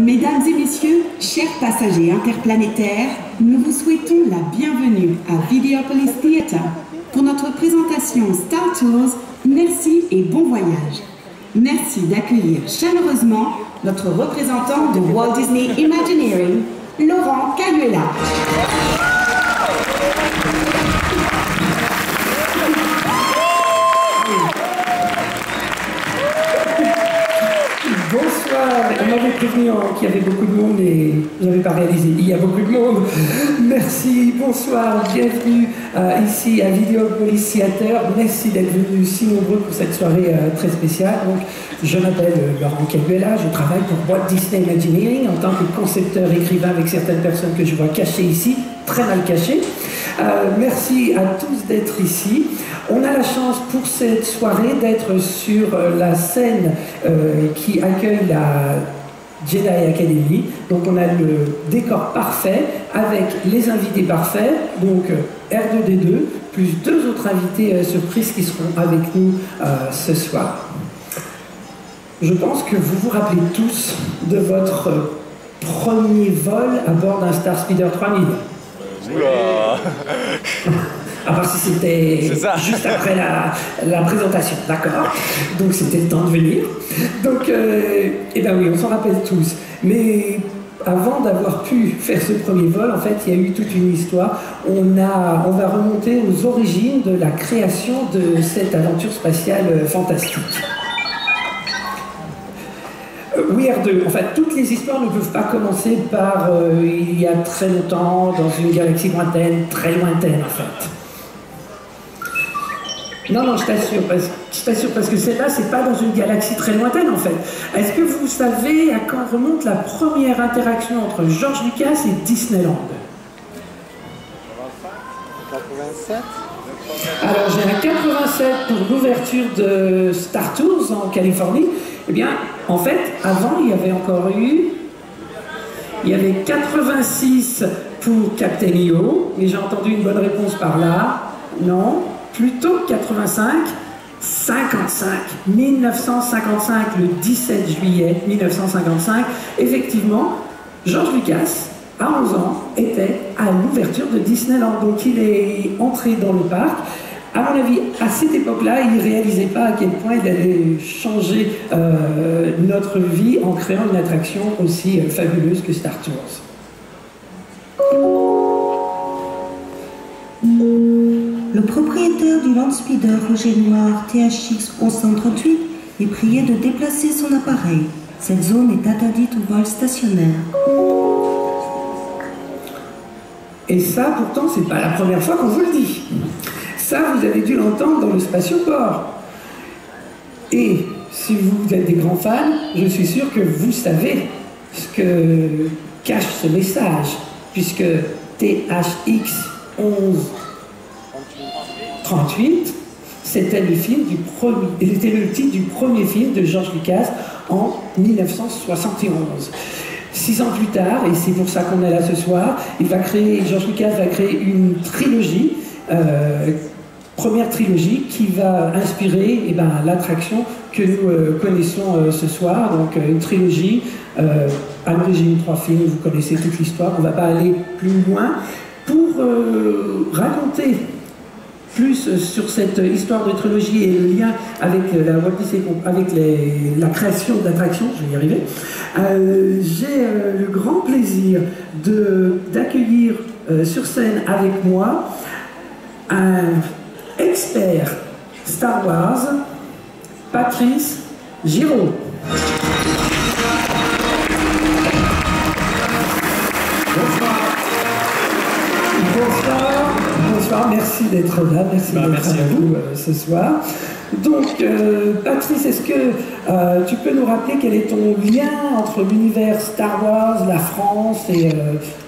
Mesdames et messieurs, chers passagers interplanétaires, nous vous souhaitons la bienvenue à Videopolis Theatre. Pour notre présentation Star Tours, merci et bon voyage. Merci d'accueillir chaleureusement notre représentant de Walt Disney Imagineering, Laurent Cayuela. Bonsoir, on m'avait prévenu qu'il y avait beaucoup de monde et je n'avais pas réalisé, il y a beaucoup de monde. Merci, bonsoir, bienvenue ici à Videopolis Theatre. Merci d'être venus si nombreux pour cette soirée très spéciale. Donc, je m'appelle Laurent Cayuela, je travaille pour Walt Disney Imagineering en tant que concepteur écrivain avec certaines personnes que je vois cachées ici, très mal cachées. Merci à tous d'être ici. On a la chance pour cette soirée d'être sur la scène qui accueille la Jedi Academy. Donc on a le décor parfait avec les invités parfaits, donc R2D2, plus deux autres invités surprises qui seront avec nous ce soir. Je pense que vous vous rappelez tous de votre premier vol à bord d'un Star Speeder 3000. Oula. À part si c'était juste après la présentation, d'accord. Donc c'était le temps de venir. Donc, eh ben oui, on s'en rappelle tous. Mais avant d'avoir pu faire ce premier vol, en fait, il y a eu toute une histoire. On va remonter aux origines de la création de cette aventure spatiale fantastique. Oui, R2. En fait, toutes les histoires ne peuvent pas commencer par il y a très longtemps, dans une galaxie lointaine, très lointaine, en fait. Non, je t'assure, parce que celle-là, c'est pas dans une galaxie très lointaine, en fait. Est-ce que vous savez à quand remonte la première interaction entre George Lucas et Disneyland? 87. Alors, j'ai un 87 pour l'ouverture de Star Tours en Californie. Eh bien, en fait, avant, il y avait encore eu... Il y avait 86 pour Captain EO, mais j'ai entendu une bonne réponse par là. Non. Plutôt 85, 1955, le 17 juillet 1955, effectivement, George Lucas, à 11 ans, était à l'ouverture de Disneyland. Donc il est entré dans le parc. À mon avis, à cette époque-là, il ne réalisait pas à quel point il allait changer notre vie en créant une attraction aussi fabuleuse que Star Tours. Le propriétaire du Landspeeder Roger Noir THX 1138 est prié de déplacer son appareil. Cette zone est interdite au vol stationnaire. Et ça, pourtant, c'est pas la première fois qu'on vous le dit. Ça, vous avez dû l'entendre dans le spatioport. Et si vous êtes des grands fans, je suis sûr que vous savez ce que cache ce message, puisque THX 1138, c'était le titre du premier film de George Lucas en 1971. 6 ans plus tard, et c'est pour ça qu'on est là ce soir, George Lucas va créer une trilogie, première trilogie qui va inspirer l'attraction que nous connaissons ce soir. Donc une trilogie, à l'origine 3 films, vous connaissez toute l'histoire, on ne va pas aller plus loin. Pour raconter plus sur cette histoire de trilogie et le lien avec la Walt Disney, avec la création d'attractions, je vais y arriver, j'ai le grand plaisir d'accueillir sur scène avec moi un expert Star Wars, Patrice Giraud. Bonsoir, merci d'être là, merci d'être avec nous ce soir. Donc, Patrice, est-ce que tu peux nous rappeler quel est ton lien entre l'univers Star Wars, la France et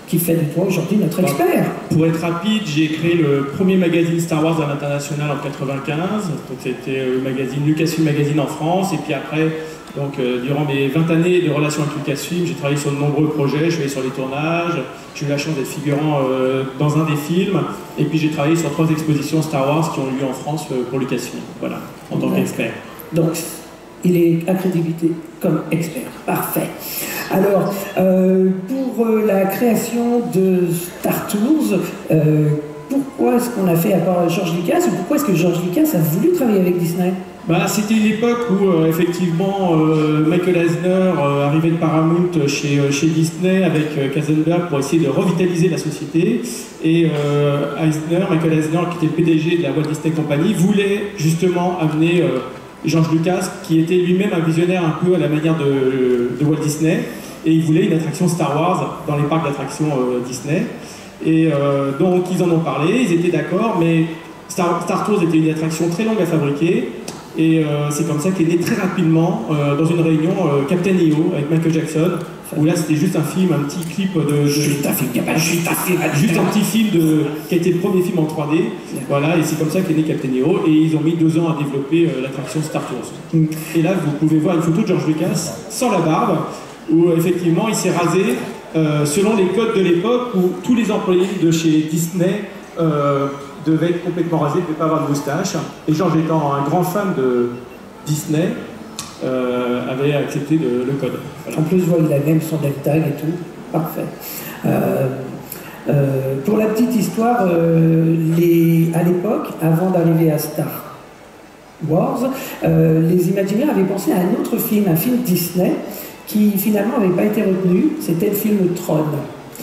qui fait de toi aujourd'hui notre expert? Pour être rapide, j'ai créé le premier magazine Star Wars à l'international en 1995. Donc c'était le magazine Lucasfilm Magazine en France. Et puis après, durant mes 20 années de relations avec Lucasfilm, j'ai travaillé sur de nombreux projets, je suis allé sur les tournages, j'ai eu la chance d'être figurant dans un des films, et puis j'ai travaillé sur 3 expositions Star Wars qui ont eu lieu en France pour Lucasfilm, voilà, en tant qu'expert. Donc, il est accrédité comme expert, parfait. Alors, pour la création de Star Tours, pourquoi est-ce qu'on a fait apport à George Lucas, ou pourquoi est-ce que George Lucas a voulu travailler avec Disney? C'était une époque où effectivement Michael Eisner arrivait de Paramount chez Disney avec Katzenberg pour essayer de revitaliser la société, et Michael Eisner, qui était le PDG de la Walt Disney Company, voulait justement amener George Lucas, qui était lui-même un visionnaire un peu à la manière de Walt Disney, et il voulait une attraction Star Wars dans les parcs d'attractions Disney. Et donc ils en ont parlé, ils étaient d'accord, mais Star Tours était une attraction très longue à fabriquer. Et c'est comme ça qu'est né très rapidement, dans une réunion, Captain EO avec Michael Jackson, où là c'était juste un film, un petit clip juste un petit film qui a été le premier film en 3D. Voilà, et c'est comme ça qu'est né Captain EO, et ils ont mis 2 ans à développer l'attraction Star Tours. Et là vous pouvez voir une photo de George Lucas sans la barbe, où effectivement il s'est rasé selon les codes de l'époque, où tous les employés de chez Disney devait être complètement rasé, ne devait pas avoir de moustache. Et George, étant un grand fan de Disney, avait accepté le code. Voilà. En plus, il a même son name tag et tout. Parfait. Pour la petite histoire, à l'époque, avant d'arriver à Star Wars, les Imagineers avaient pensé à un autre film, un film Disney, qui finalement n'avait pas été retenu. C'était le film Tron.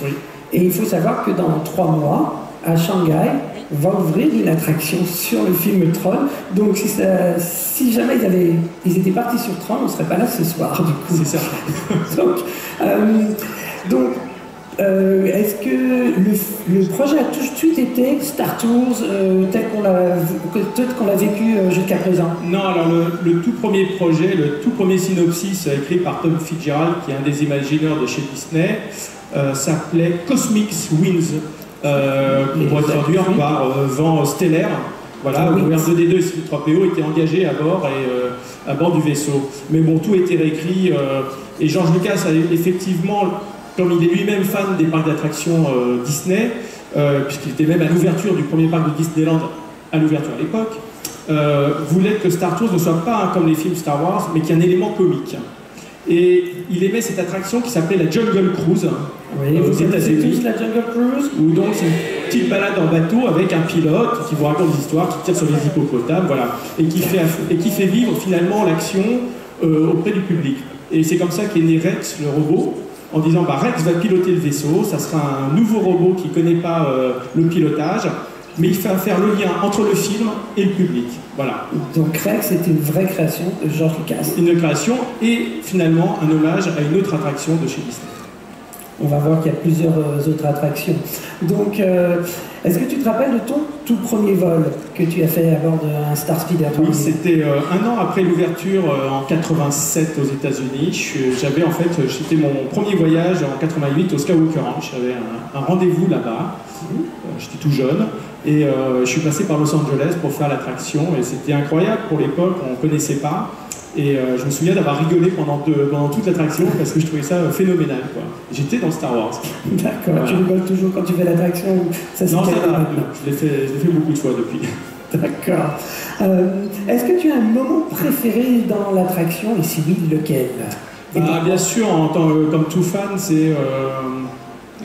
Oui. Et il faut savoir que dans 3 mois, à Shanghai, va ouvrir une attraction sur le film Tron. Donc si jamais ils étaient partis sur Tron, on ne serait pas là ce soir, du coup. C'est ça. Est-ce que le projet a tout de suite été Star Tours tel qu'on l'a vécu jusqu'à présent? Non, alors le tout premier projet, le tout premier synopsis écrit par Tom Fitzgerald, qui est un des imagineurs de chez Disney, s'appelait Cosmic Winds. Qu'on pourrait traduire par vent stellaire. Voilà, où R2D2 et C3PO étaient engagés à bord du vaisseau. Mais bon, tout a été réécrit, et George Lucas a effectivement, comme il est lui-même fan des parcs d'attractions Disney, puisqu'il était même à l'ouverture du premier parc de Disneyland, à l'ouverture à l'époque, voulait que Star Tours ne soit pas comme les films Star Wars, mais qu'il y ait un élément comique. Et il aimait cette attraction qui s'appelait la Jungle Cruise. Oui, vous connaissez tous la Jungle Cruise? Où donc c'est une petite balade en bateau avec un pilote qui vous raconte des histoires, qui tire sur les hippopotames, voilà, et qui fait vivre finalement l'action auprès du public. Et c'est comme ça qu'est né Rex, le robot, en disant Rex va piloter le vaisseau, ça sera un nouveau robot qui ne connaît pas le pilotage, mais il fait faire le lien entre le film et le public. Voilà. Donc Rex, c'était une vraie création de George Lucas. Une création et finalement un hommage à une autre attraction de chez Disney. On va voir qu'il y a plusieurs autres attractions. Donc, est-ce que tu te rappelles de ton tout premier vol que tu as fait à bord d'un Star Speeder? Oui, c'était 1 an après l'ouverture en 87 aux États-Unis. C'était mon premier voyage en 88 au Skywalker Ranch. J'avais un rendez-vous là-bas. J'étais tout jeune. Et je suis passé par Los Angeles pour faire l'attraction. Et c'était incroyable pour l'époque, on ne connaissait pas. Et je me souviens d'avoir rigolé pendant toute l'attraction parce que je trouvais ça phénoménal, quoi. J'étais dans Star Wars. D'accord, voilà. Tu rigoles toujours quand tu fais l'attraction? Non, ça va, je l'ai fait beaucoup de fois depuis. D'accord. Est-ce que tu as un moment préféré dans l'attraction, et si oui, lequel? Bien sûr, comme tout fan, c'est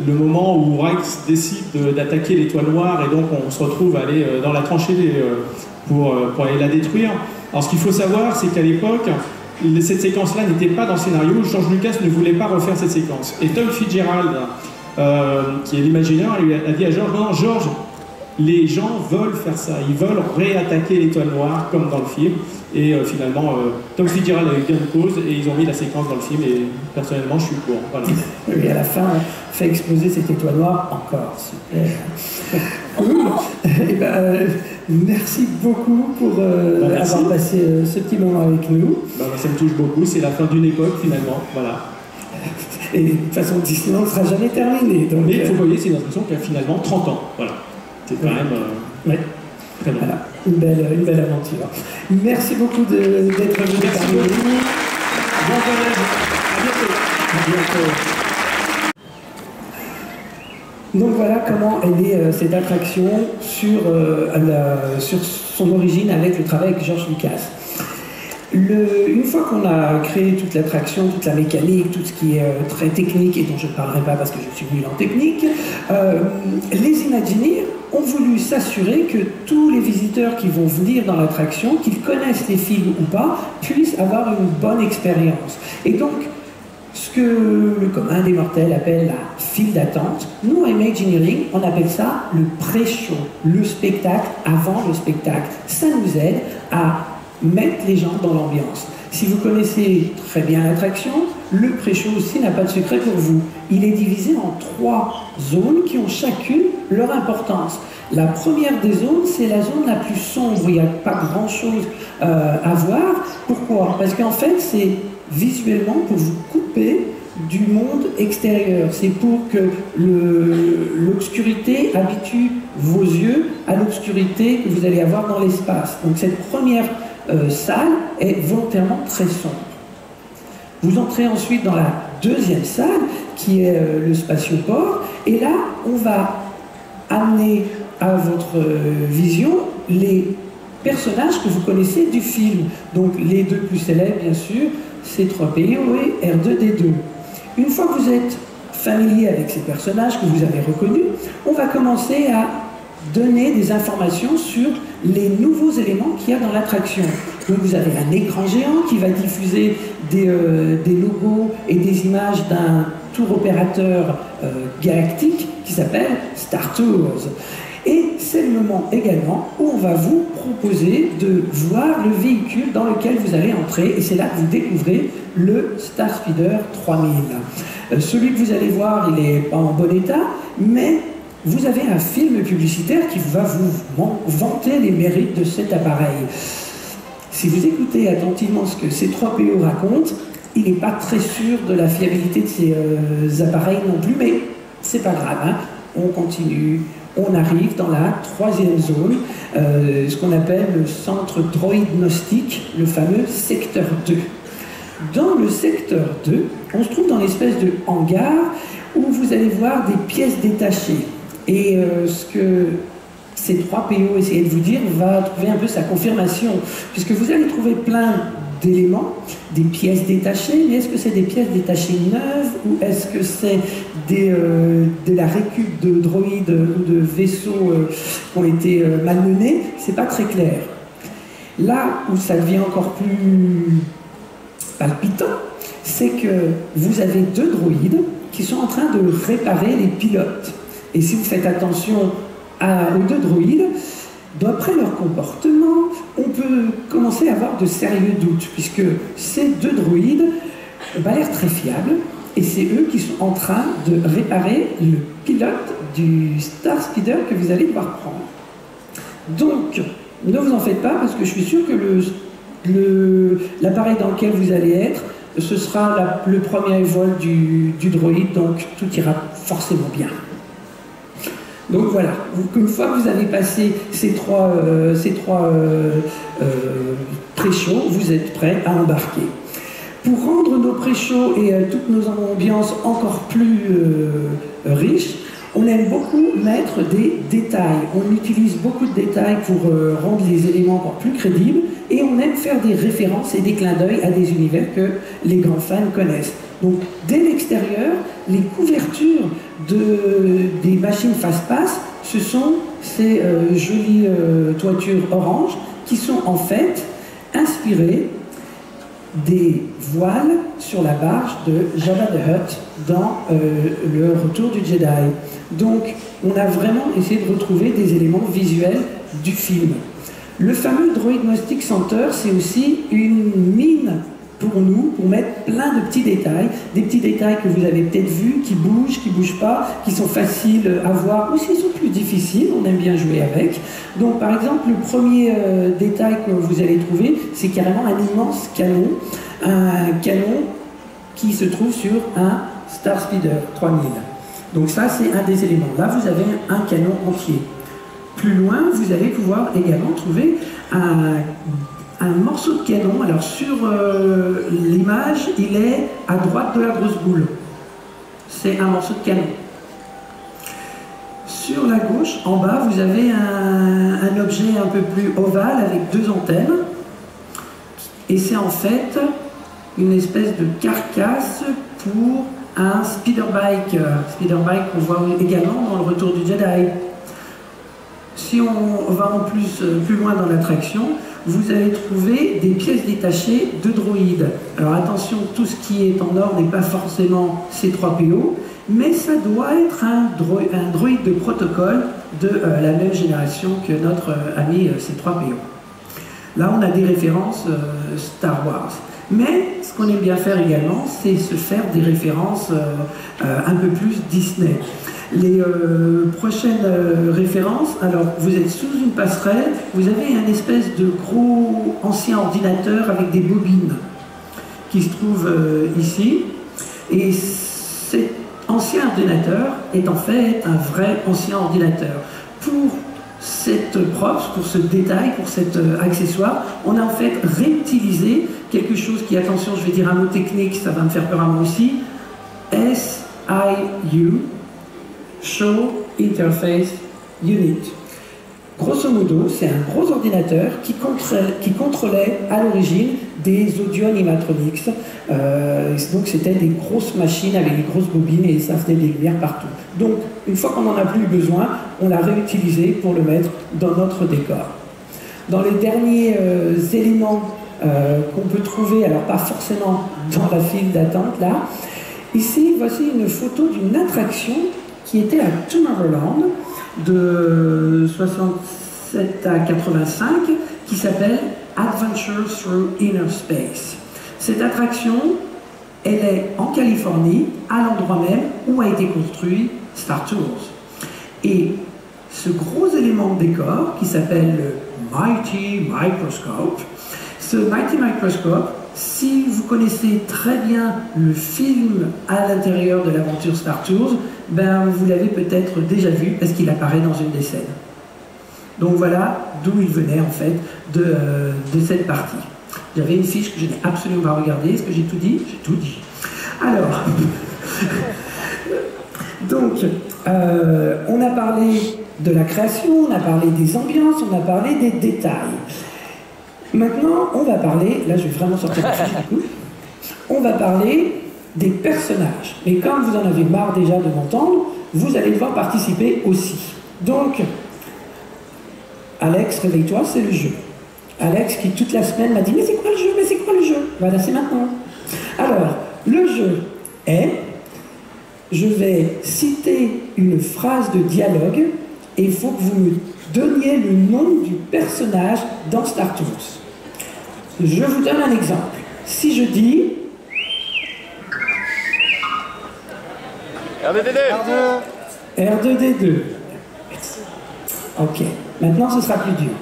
le moment où Rex décide d'attaquer l'étoile noire, et donc on se retrouve à aller dans la tranchée pour aller la détruire. Alors ce qu'il faut savoir, c'est qu'à l'époque, cette séquence-là n'était pas dans le scénario. George Lucas ne voulait pas refaire cette séquence. Et Tom Fitzgerald, qui est l'imaginaire, lui a dit à George, non, George, les gens veulent faire ça. Ils veulent réattaquer l'étoile noire comme dans le film. Et finalement, Tom Fitzgerald a eu gain de cause et ils ont mis la séquence dans le film. Et personnellement, je suis pour. Voilà. Et à la fin, on fait exploser cette étoile noire encore. Super. Cool. Merci beaucoup pour avoir passé ce petit moment avec nous. Ça me touche beaucoup, c'est la fin d'une époque finalement, voilà. Et de toute façon, Disneyland ne sera jamais terminé. Donc, mais vous voyez, c'est une attraction qui a finalement 30 ans, voilà. C'est quand même très bien. Voilà, une belle aventure. Merci beaucoup d'être venu parmi nous. Bon voyage, à bientôt. À bientôt. Donc voilà comment est née cette attraction sur son origine avec le travail avec George Lucas. Une fois qu'on a créé toute l'attraction, toute la mécanique, tout ce qui est très technique et dont je ne parlerai pas parce que je suis nul en technique, les Imagineers ont voulu s'assurer que tous les visiteurs qui vont venir dans l'attraction, qu'ils connaissent les films ou pas, puissent avoir une bonne expérience. Et donc, ce que le commun des mortels appelle la file d'attente, nous, à Imagineering, on appelle ça le pré-show, le spectacle avant le spectacle. Ça nous aide à mettre les gens dans l'ambiance. Si vous connaissez très bien l'attraction, le pré-show aussi n'a pas de secret pour vous. Il est divisé en 3 zones qui ont chacune leur importance. La première des zones, c'est la zone la plus sombre, où il n'y a pas grand-chose à voir. Pourquoi? Parce qu'en fait, c'est visuellement pour vous couper du monde extérieur. C'est pour que l'obscurité habitue vos yeux à l'obscurité que vous allez avoir dans l'espace. Donc cette première salle est volontairement très sombre. Vous entrez ensuite dans la deuxième salle qui est le spatioport et là on va amener à votre vision les personnages que vous connaissez du film. Donc les 2 plus célèbres bien sûr, C3PO et R2D2. Une fois que vous êtes familier avec ces personnages que vous avez reconnus, on va commencer à donner des informations sur les nouveaux éléments qu'il y a dans l'attraction. Donc vous avez un écran géant qui va diffuser des logos et des images d'un tour opérateur galactique qui s'appelle Star Tours. Et c'est le moment également où on va vous proposer de voir le véhicule dans lequel vous allez entrer et c'est là que vous découvrez le Starspeeder 3000. Celui que vous allez voir, il n'est pas en bon état, mais vous avez un film publicitaire qui va vous vanter les mérites de cet appareil. Si vous écoutez attentivement ce que C3PO raconte, il n'est pas très sûr de la fiabilité de ces appareils non plus, mais c'est pas grave, hein. On continue. On arrive dans la 3e zone, ce qu'on appelle le centre droïdnostique, le fameux secteur 2. Dans le secteur 2, on se trouve dans l'espèce de hangar où vous allez voir des pièces détachées. Et ce que C3PO essayait de vous dire va trouver un peu sa confirmation, puisque vous allez trouver plein d'éléments, des pièces détachées, mais est-ce que c'est des pièces détachées neuves ou est-ce que c'est de la récup de droïdes ou de vaisseaux qui ont été malmenés? C'est pas très clair. Là où ça devient encore plus palpitant, c'est que vous avez 2 droïdes qui sont en train de réparer les pilotes. Et si vous faites attention aux 2 droïdes, d'après leur comportement, on peut commencer à avoir de sérieux doutes, puisque ces 2 droïdes n'ont pas l'air très fiables, et c'est eux qui sont en train de réparer le pilote du Starspeeder que vous allez devoir prendre. Donc, ne vous en faites pas, parce que je suis sûr que l'appareil dans lequel vous allez être, ce sera le premier vol du droïde, donc tout ira forcément bien. Donc voilà, une fois que vous avez passé ces trois pré-shows, vous êtes prêts à embarquer. Pour rendre nos pré-shows et toutes nos ambiances encore plus riches, on aime beaucoup mettre des détails. On utilise beaucoup de détails pour rendre les éléments encore plus crédibles et on aime faire des références et des clins d'œil à des univers que les grands fans connaissent. Donc, dès l'extérieur, les couvertures des machines fast-pass, ce sont ces jolies toitures oranges qui sont en fait inspirées des voiles sur la barge de Jabba the Hutt dans le Retour du Jedi. Donc, on a vraiment essayé de retrouver des éléments visuels du film. Le fameux Droidnostic Center, c'est aussi une mine pour nous, pour mettre plein de petits détails, des petits détails que vous avez peut-être vus, qui bougent pas, qui sont faciles à voir, ou s'ils sont plus difficiles, on aime bien jouer avec. Donc par exemple, le premier détail que vous allez trouver, c'est carrément un immense canon, un canon qui se trouve sur un Starspeeder 3000. Donc ça, c'est un des éléments. Là, vous avez un canon entier. Plus loin, vous allez pouvoir également trouver un morceau de canon. Alors sur l'image, il est à droite de la grosse boule. C'est un morceau de canon. Sur la gauche, en bas, vous avez un objet un peu plus ovale avec deux antennes. Et c'est en fait une espèce de carcasse pour un speederbike qu'on voit également dans le Retour du Jedi. Si on va en plus loin dans l'attraction, vous allez trouver des pièces détachées de droïdes. Alors attention, tout ce qui est en or n'est pas forcément C3PO, mais ça doit être un droïde de protocole de la même génération que notre ami C3PO. Là, on a des références Star Wars. Mais ce qu'on aime bien faire également, c'est se faire des références un peu plus Disney. Les prochaines références, alors vous êtes sous une passerelle, vous avez un espèce de gros ancien ordinateur avec des bobines qui se trouve ici. Et cet ancien ordinateur est en fait un vrai ancien ordinateur. Pour cette props, pour ce détail, pour cet accessoire, on a en fait réutilisé quelque chose qui, attention, je vais dire un mot technique, ça va me faire peur à moi aussi, SIU, Show Interface Unit. Grosso modo, c'est un gros ordinateur qui contrôlait à l'origine des audio animatronics. Donc c'était des grosses machines avec des grosses bobines et ça faisait des lumières partout. Donc une fois qu'on n'en a plus eu besoin, on l'a réutilisé pour le mettre dans notre décor. Dans les derniers éléments qu'on peut trouver, alors pas forcément dans la file d'attente là, ici voici une photo d'une attraction qui était à Tomorrowland de 67 à 85, qui s'appelle Adventure Through Inner Space. Cette attraction, elle est en Californie, à l'endroit même où a été construit Star Tours. Et ce gros élément de décor, qui s'appelle le Mighty Microscope, ce Mighty Microscope, si vous connaissez très bien le film à l'intérieur de l'aventure Star Tours, ben vous l'avez peut-être déjà vu parce qu'il apparaît dans une des scènes. Donc voilà d'où il venait en fait de cette partie. J'avais une fiche que je n'ai absolument pas regardée. Est-ce que j'ai tout dit? J'ai tout dit. Alors, donc, on a parlé de la création, on a parlé des ambiances, on a parlé des détails. Maintenant, on va parler, là je vais vraiment sortir de fiche du coup, on va parler des personnages. Mais comme vous en avez marre déjà de m'entendre, vous allez devoir participer aussi. Donc, Alex, réveille-toi, c'est le jeu. Alex qui toute la semaine m'a dit « Mais c'est quoi le jeu? Mais c'est quoi le jeu ?» Voilà, c'est maintenant. Alors, le jeu est, je vais citer une phrase de dialogue et il faut que vous me donniez le nom du personnage dans Star Tours. Je vous donne un exemple. Si je dis... R2D2. R2D2. Ok. Maintenant, ce sera plus dur.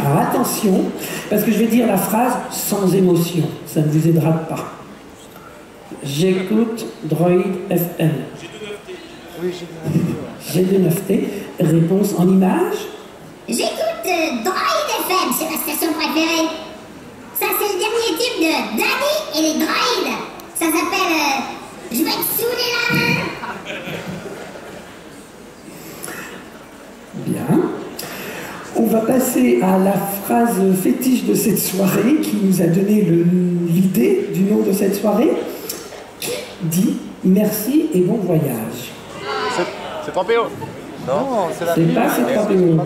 Alors attention, parce que je vais dire la phrase sans émotion. Ça ne vous aidera pas. J'écoute Droid FM. G29T. Réponse en image. J'écoute Droid FM, c'est ma station préférée. Ça, c'est le dernier tube de Danny et les droïdes. Ça s'appelle Je vais te saouler la main. Bien. On va passer à la phrase fétiche de cette soirée qui nous a donné l'idée du nom de cette soirée. Dit merci et bon voyage. C'est 3PO. Non, c'est la... C'est pas ces 3PO.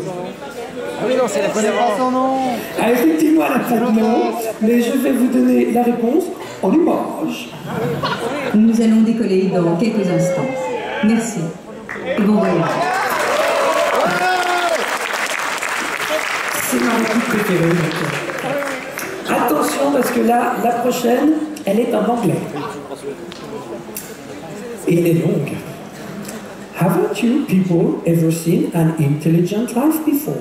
Ah oui, non, c'est la connaissance son nom. Ah, effectivement, elle n'a pas de nom, mais je vais vous donner la réponse en image. Nous allons décoller dans quelques instants. Merci et bon voyage. C'est ma réplique préférée. Attention, parce que là, la prochaine, elle est en anglais. Et elle est longue. Haven't you people ever seen an intelligent life before?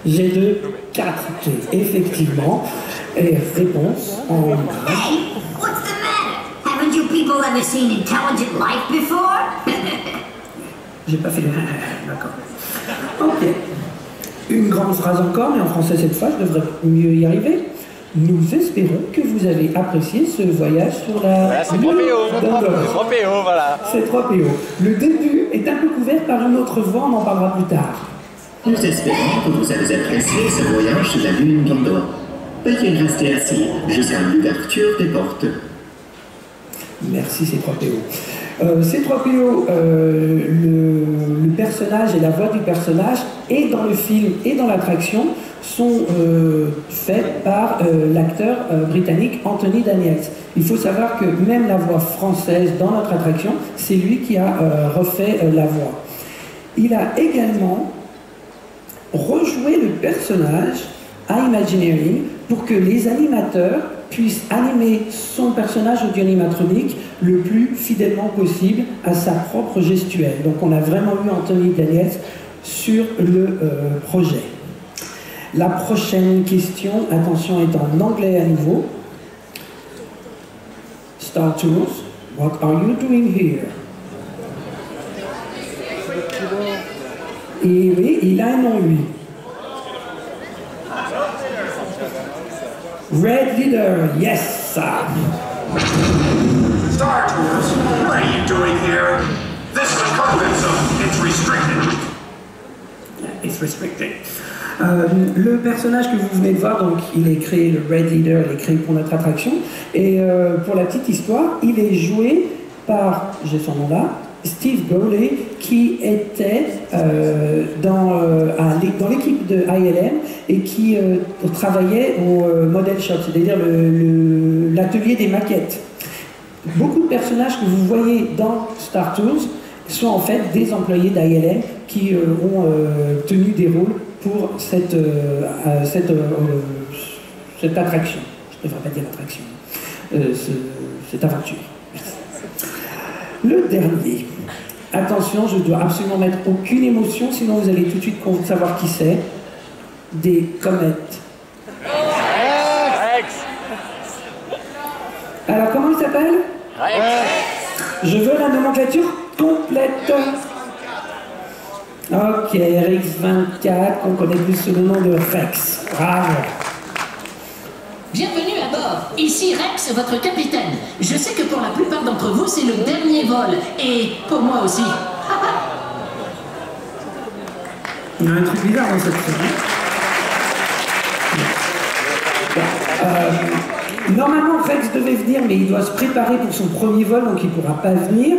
G2 4T, effectivement. Et réponse en image. Hey, what's the matter? Haven't you people ever seen intelligent life before? J'ai pas fait le... D'accord. Ok. Une grande phrase encore, mais en français cette fois, je devrais mieux y arriver. Nous espérons que vous avez apprécié ce voyage sur la... Voilà, c'est 3PO, voilà. C'est 3PO. Le début est un peu couvert par une autre voix, on en parlera plus tard. Nous espérons que vous avez apprécié ce voyage sur la lune d'Andorre. Veuillez rester assis jusqu'à l'ouverture des portes. Merci C3PO. C3PO, le personnage et la voix du personnage, et dans le film et dans l'attraction, sont faits par l'acteur britannique Anthony Daniels. Il faut savoir que même la voix française dans notre attraction, c'est lui qui a refait la voix. Il a également rejoué le personnage à Imagineering pour que les animateurs puissent animer son personnage audio-animatronique le plus fidèlement possible à sa propre gestuelle. Donc on a vraiment eu Anthony Daniels sur le projet. La prochaine question, attention, est en anglais à nouveau. Star Tours, what are you doing here? Et oui, il a un nom, lui. Red Leader, yes, sir. Star Tours, what are you doing here? This is a combat zone. It's restricted. It's restricted. Le personnage que vous venez de voir, donc il est créé, le Red Leader, il est créé pour notre attraction. Et pour la petite histoire, il est joué par, j'ai son nom là, Steve Gowley, qui était dans l'équipe de ILM et qui travaillait au model shop, c'est-à-dire l'atelier des maquettes. Beaucoup de personnages que vous voyez dans Star Tours sont en fait des employés d'ILM qui ont tenu des rôles pour cette attraction. Je ne devrais pas dire attraction, cette aventure. Merci. Le dernier. Attention, je dois absolument mettre aucune émotion, sinon vous allez tout de suite savoir qui c'est. Des comètes. Rex. Alors, comment il s'appelle? Rex. Je veux la nomenclature complète. Ok, RX-24, qu'on connaît plus sous le nom de Rex. Bravo. Bienvenue à bord, ici Rex, votre capitaine. Je sais que pour la plupart d'entre vous, c'est le dernier vol, et pour moi aussi. Il y a un truc bizarre dans cette série. Normalement, Rex devait venir, mais il doit se préparer pour son premier vol, donc il ne pourra pas venir.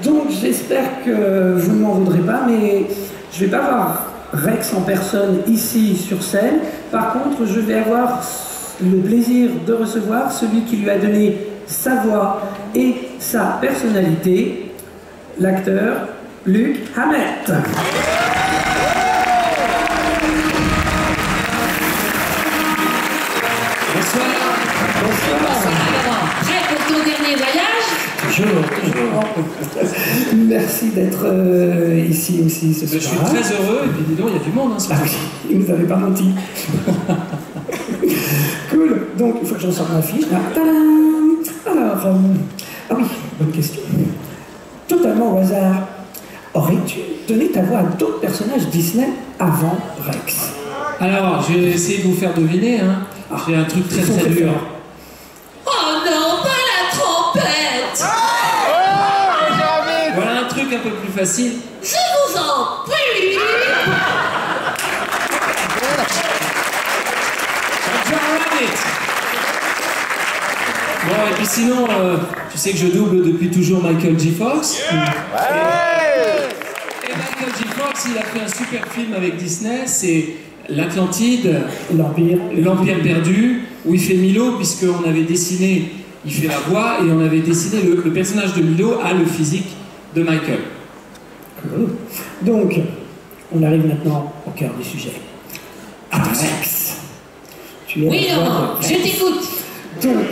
Donc j'espère que vous ne m'en voudrez pas, mais je ne vais pas voir Rex en personne ici sur scène. Par contre, je vais avoir le plaisir de recevoir celui qui lui a donné sa voix et sa personnalité, l'acteur Luc Hammett. Bonsoir. Prêt pour ton dernier voyage? Toujours. Merci d'être ici aussi ce soir. Je suis très heureux, et puis dis donc, il y a du monde. Hein, il ne nous avait pas menti. Cool, donc il faut que je ressorte ma fiche. Ah, tadam. Alors, ah oui, bonne question. Totalement au hasard, aurais-tu donné ta voix à d'autres personnages Disney avant Rex? Alors, je vais essayer de vous faire deviner. Hein. J'ai un truc très très dur. Oh non, pas la trompette! Voilà un truc un peu plus facile. Je vous en prie! Bon, et puis sinon, tu sais que je double depuis toujours Michael J. Fox. Et Michael J. Fox, il a fait un super film avec Disney, c'est l'Atlantide, l'Empire perdu, où il fait Milo, puisqu'on avait dessiné, il fait la voix, et on avait dessiné le personnage de Milo à le physique de Michael. Donc, on arrive maintenant au cœur du sujet. Rex. Oui, Laurent, je t'écoute. Donc,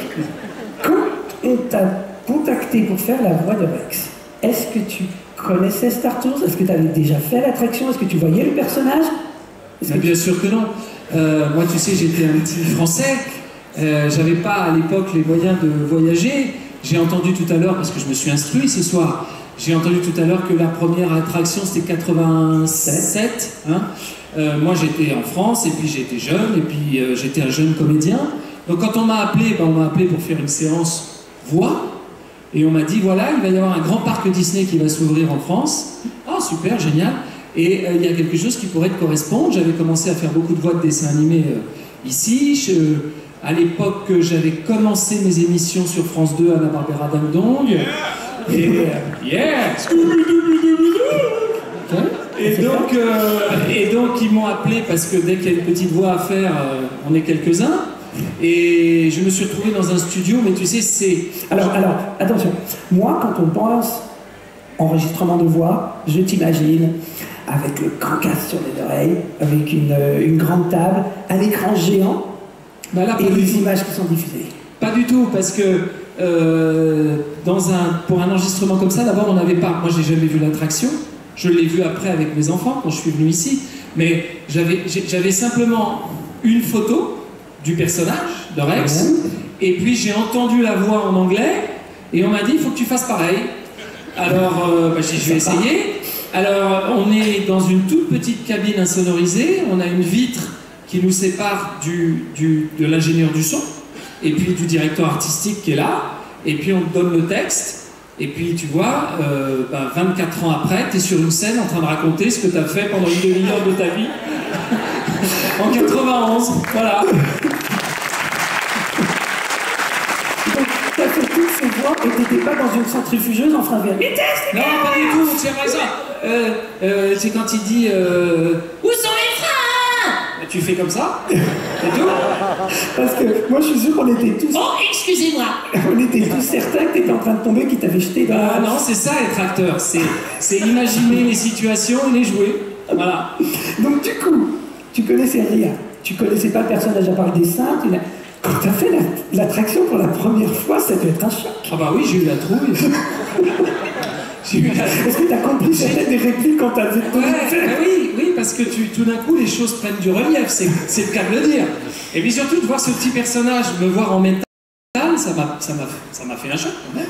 quand on t'a contacté pour faire la voix de Rex, est-ce que tu connaissais Star Tours? Est-ce que tu avais déjà fait l'attraction? Est-ce que tu voyais le personnage? Bien sûr que non. Moi, tu sais, j'étais un petit Français. J'avais pas à l'époque les moyens de voyager. J'ai entendu tout à l'heure, parce que je me suis instruit ce soir, j'ai entendu tout à l'heure que la première attraction c'était 87. Hein. Moi j'étais en France et puis j'étais jeune et puis j'étais un jeune comédien. Donc quand on m'a appelé, on m'a appelé pour faire une séance voix et on m'a dit voilà, il va y avoir un grand parc Disney qui va s'ouvrir en France. Ah super, génial. Et il y a quelque chose qui pourrait te correspondre. J'avais commencé à faire beaucoup de voix de dessins animés ici. À l'époque, j'avais commencé mes émissions sur France 2 à la Barbera Ding Dong. Et donc ils m'ont appelé parce que dès qu'il y a une petite voix à faire, on est quelques-uns. Et je me suis retrouvé dans un studio, mais tu sais, c'est... Alors, attention. Moi, quand on pense enregistrement de voix, je t'imagine avec le grand casque sur les oreilles, avec une grande table, un écran géant, là, et les images qui sont diffusées. Pas du tout, parce que pour un enregistrement comme ça, d'abord, on n'avait pas... Moi, j'ai jamais vu l'attraction. Je l'ai vu après avec mes enfants, quand je suis venu ici. Mais j'avais simplement une photo du personnage, de Rex, et puis j'ai entendu la voix en anglais, et on m'a dit, il faut que tu fasses pareil. Alors, je vais essayer. Alors, on est dans une toute petite cabine insonorisée, on a une vitre qui nous sépare de l'ingénieur du son, et puis du directeur artistique qui est là, et puis on te donne le texte, et puis tu vois, 24 ans après, tu es sur une scène en train de raconter ce que tu as fait pendant une demi-heure de ta vie. En 91, voilà. Donc, tu as fait toutes ces voix et tu n'étais pas dans une centrifugeuse en train de faire vitesse. Non, pas du tout, c'est par exemple. C'est quand il dit où sont les freins? Tu fais comme ça, c'est tout. Parce que moi je suis sûr qu'on était tous. Oh, excusez-moi. On était tous certains que tu étais en train de tomber, qu'il t'avait jeté dans. Ah non, c'est ça être acteur, c'est imaginer les situations et les jouer. Voilà. Donc du coup, tu connaissais rien, tu connaissais pas le personnage à part le dessin, quand tu as fait l'attraction pour la première fois, ça peut être un choc. Ah bah oui, j'ai eu la trouille. Est-ce que tu as compris certaines des répliques quand tu as fait tout oui, parce que tout d'un coup, les choses prennent du relief, c'est le cas de le dire. Et puis surtout, de voir ce petit personnage me voir en métal, ça m'a fait un choc quand même.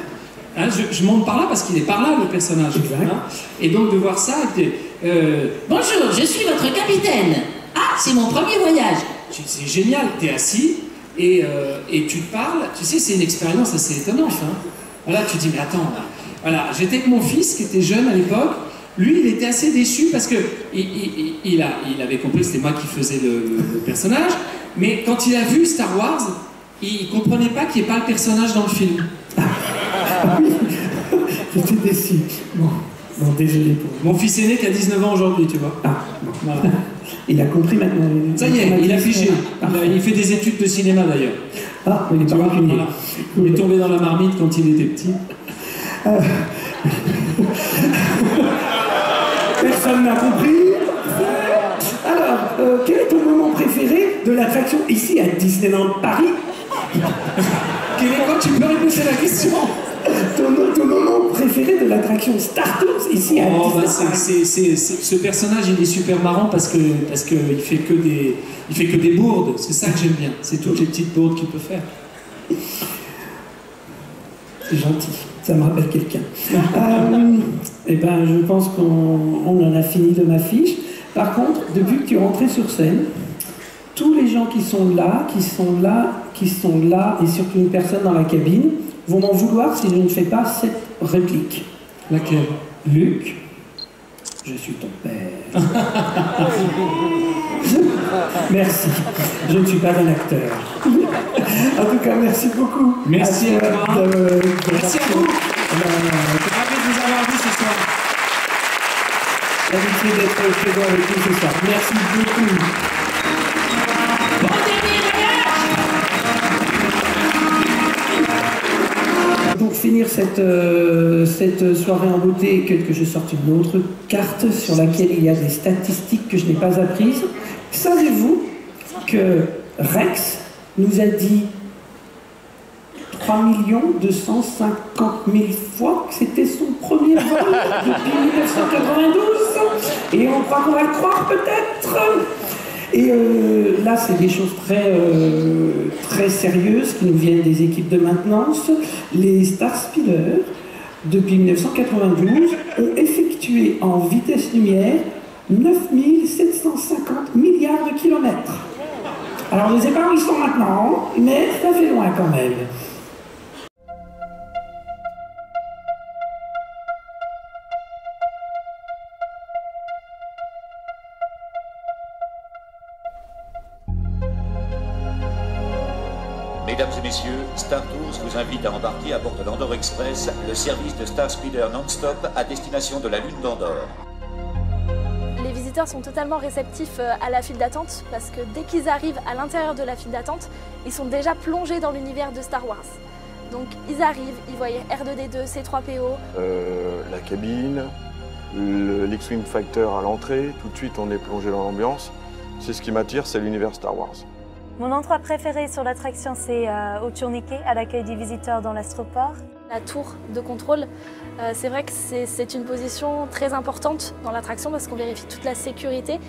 Hein, je monte par là parce qu'il est par là, le personnage. Hein, et donc de voir ça, bonjour, je suis votre capitaine. Ah, c'est mon premier voyage. C'est génial, t'es assis et tu te parles. Tu sais, c'est une expérience assez étonnante. Hein. Voilà, tu te dis, mais attends, voilà, j'étais avec mon fils qui était jeune à l'époque. Lui, il était assez déçu parce que il avait compris que c'était moi qui faisais le personnage. Mais quand il a vu Star Wars, il comprenait pas qu'il n'y ait pas le personnage dans le film. Ah oui, j'étais déçu. Bon, désolé pour vous. Mon fils aîné qui a 19 ans aujourd'hui, tu vois. Ah, bon. Voilà. Il a compris maintenant. Ça y est, il a figé. Il fait des études de cinéma d'ailleurs. Ah, il est pas rancunier. Voilà. Il est tombé dans la marmite quand il était petit. Personne n'a compris. Alors, quel est ton moment préféré de l'attraction ici à Disneyland Paris? Quel est quoi? Tu peux répéter la question? Ton moment préféré de l'attraction Star Tours ici à Disneyland Paris? Ce personnage, il est super marrant parce que il fait que des bourdes. C'est ça que j'aime bien. C'est toutes les petites bourdes qu'il peut faire. C'est gentil. Ça me rappelle quelqu'un. Eh ben, je pense qu'on en a fini de ma fiche. Par contre, depuis que tu es rentré sur scène, tous les gens qui sont là, et surtout une personne dans la cabine, vont m'en vouloir si je ne fais pas cette réplique. Laquelle? Luc, je suis ton père. Merci. Je ne suis pas un acteur. En tout cas, merci beaucoup. Merci à toi. Merci à vous. Je suis ravi de vous avoir vu ce soir. L'habitude d'être présent avec vous ce soir. Merci beaucoup. Bon dernier voyage. Pour finir cette soirée en beauté, que je sorte une autre carte sur laquelle il y a des statistiques que je n'ai pas apprises. Savez-vous que Rex nous a dit 3 250 000 fois que c'était son premier vol depuis 1992 et on croit qu'on va le croire peut-être. Et là, c'est des choses très sérieuses qui nous viennent des équipes de maintenance. Les Star Speeders, depuis 1992, ont effectué en vitesse lumière 9 750 milliards de kilomètres. Alors, je ne sais pas où ils sont maintenant, mais ça fait loin quand même. Mesdames et messieurs, Star Tours vous invite à embarquer à bord de l'Andorre Express, le service de Star Speeder non-stop à destination de la Lune d'Andorre. Les visiteurs sont totalement réceptifs à la file d'attente parce que dès qu'ils arrivent à l'intérieur de la file d'attente, ils sont déjà plongés dans l'univers de Star Wars. Donc ils arrivent, ils voient R2-D2, C3PO. La cabine, l'X-Wing Fighter à l'entrée, tout de suite on est plongé dans l'ambiance. C'est ce qui m'attire, c'est l'univers Star Wars. Mon endroit préféré sur l'attraction, c'est au tourniquet, à l'accueil des visiteurs dans l'astroport. La tour de contrôle, c'est vrai que c'est une position très importante dans l'attraction parce qu'on vérifie toute la sécurité,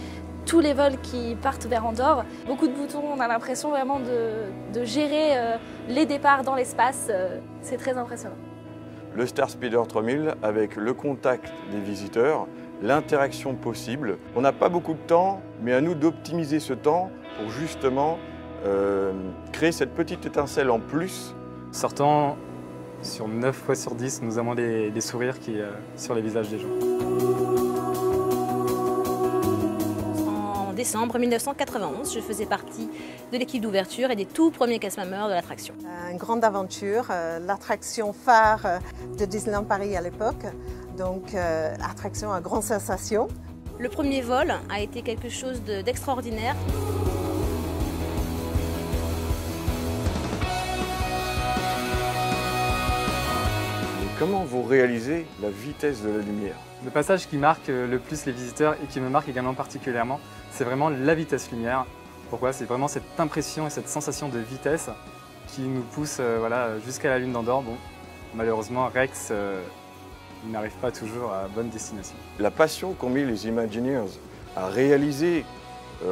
tous les vols qui partent vers Andorre. Beaucoup de boutons, on a l'impression vraiment de gérer les départs dans l'espace, c'est très impressionnant. Le Star Speeder 3000 avec le contact des visiteurs, l'interaction possible. On n'a pas beaucoup de temps, mais à nous d'optimiser ce temps pour justement créer cette petite étincelle en plus. Sortant, sur 9 fois sur 10, nous avons des sourires sur les visages des gens. En décembre 1991, je faisais partie de l'équipe d'ouverture et des tout premiers cast-members de l'attraction. Une grande aventure, l'attraction phare de Disneyland Paris à l'époque, donc attraction à grande sensation. Le premier vol a été quelque chose d'extraordinaire. Comment vous réalisez la vitesse de la lumière? Le passage qui marque le plus les visiteurs et qui me marque également particulièrement, c'est vraiment la vitesse lumière. Pourquoi? C'est vraiment cette impression et cette sensation de vitesse qui nous pousse voilà, jusqu'à la Lune d'Andorre. Bon, malheureusement, Rex n'arrive pas toujours à bonne destination. La passion qu'ont mis les Imagineers à réaliser,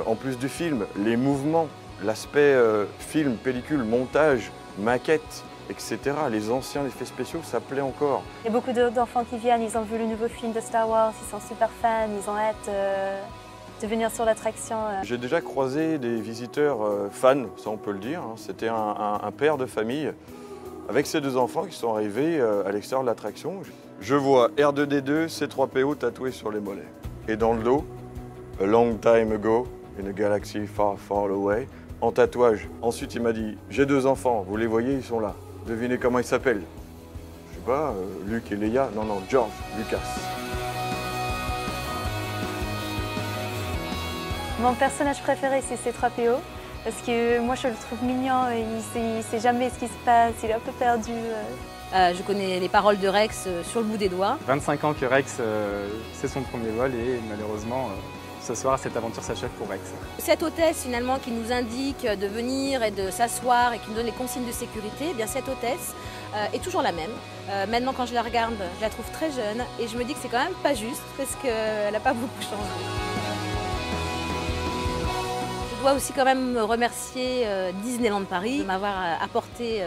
en plus du film, les mouvements, l'aspect film, pellicule, montage, maquette, etc. Les anciens effets spéciaux, ça plaît encore. Il y a beaucoup d'enfants qui viennent, ils ont vu le nouveau film de Star Wars, ils sont super fans, ils ont hâte de venir sur l'attraction. J'ai déjà croisé des visiteurs fans, ça on peut le dire. C'était un père de famille avec ses deux enfants qui sont arrivés à l'extérieur de l'attraction. Je vois R2-D2, C3PO tatoué sur les mollets. Et dans le dos, A long time ago, in a galaxy far, far away, en tatouage. Ensuite, il m'a dit, j'ai deux enfants, vous les voyez, ils sont là. Devinez comment ils s'appellent? Je sais pas, Luke et Leia. Non, non, George Lucas. Mon personnage préféré, c'est C3PO. Parce que moi, je le trouve mignon, il sait jamais ce qui se passe, il est un peu perdu. Je connais les paroles de Rex sur le bout des doigts. 25 ans que Rex, c'est son premier vol et malheureusement, ce soir, cette aventure s'achève pour Rex. Cette hôtesse finalement qui nous indique de venir et de s'asseoir et qui nous donne les consignes de sécurité, eh bien cette hôtesse est toujours la même. Maintenant quand je la regarde, je la trouve très jeune et je me dis que c'est quand même pas juste parce qu'elle n'a pas beaucoup changé. Je dois aussi quand même remercier Disneyland Paris de m'avoir apporté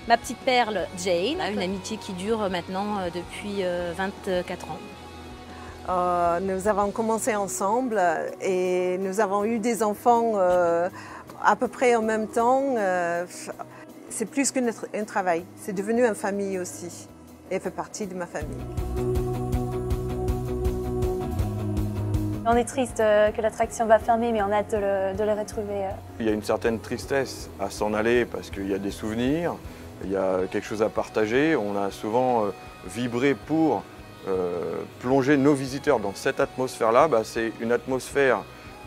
ma petite perle Jane, une amitié qui dure maintenant depuis 24 ans. Nous avons commencé ensemble et nous avons eu des enfants à peu près en même temps. C'est plus qu'un travail, c'est devenu une famille aussi et fait partie de ma famille. On est triste que l'attraction va fermer, mais on a hâte de le retrouver. Il y a une certaine tristesse à s'en aller parce qu'il y a des souvenirs, il y a quelque chose à partager. On a souvent vibré pour plonger nos visiteurs dans cette atmosphère-là. C'est une atmosphère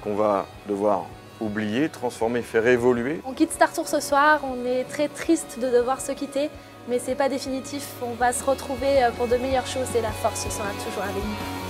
qu'on va devoir oublier, transformer, faire évoluer. On quitte Star Tours ce soir, on est très triste de devoir se quitter, mais c'est pas définitif. On va se retrouver pour de meilleures choses et la force sera toujours avec nous.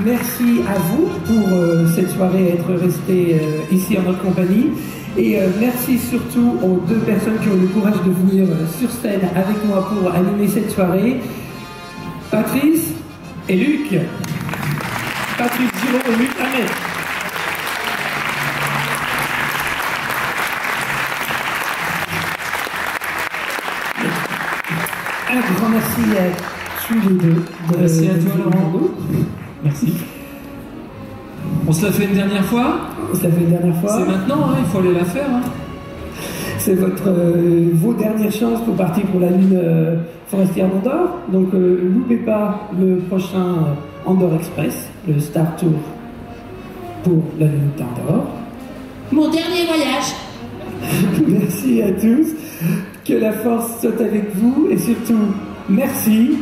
Merci à vous pour cette soirée, être resté ici en notre compagnie. Et merci surtout aux deux personnes qui ont eu le courage de venir sur scène avec moi pour animer cette soirée. Patrice et Luc. Patrice Giraud et Luc Hamet. Un grand merci à tous les deux. Merci à toi, Laurent. Merci. On se la fait une dernière fois? On se la fait une dernière fois. C'est maintenant, hein, il faut aller la faire. Hein. C'est vos dernières chances pour partir pour la Lune forestière d'Andorre. Donc loupez pas le prochain Andorre Express, le Star Tour pour la Lune d'Andorre. Mon dernier voyage. Merci à tous. Que la force soit avec vous et surtout merci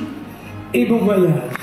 et bon voyage.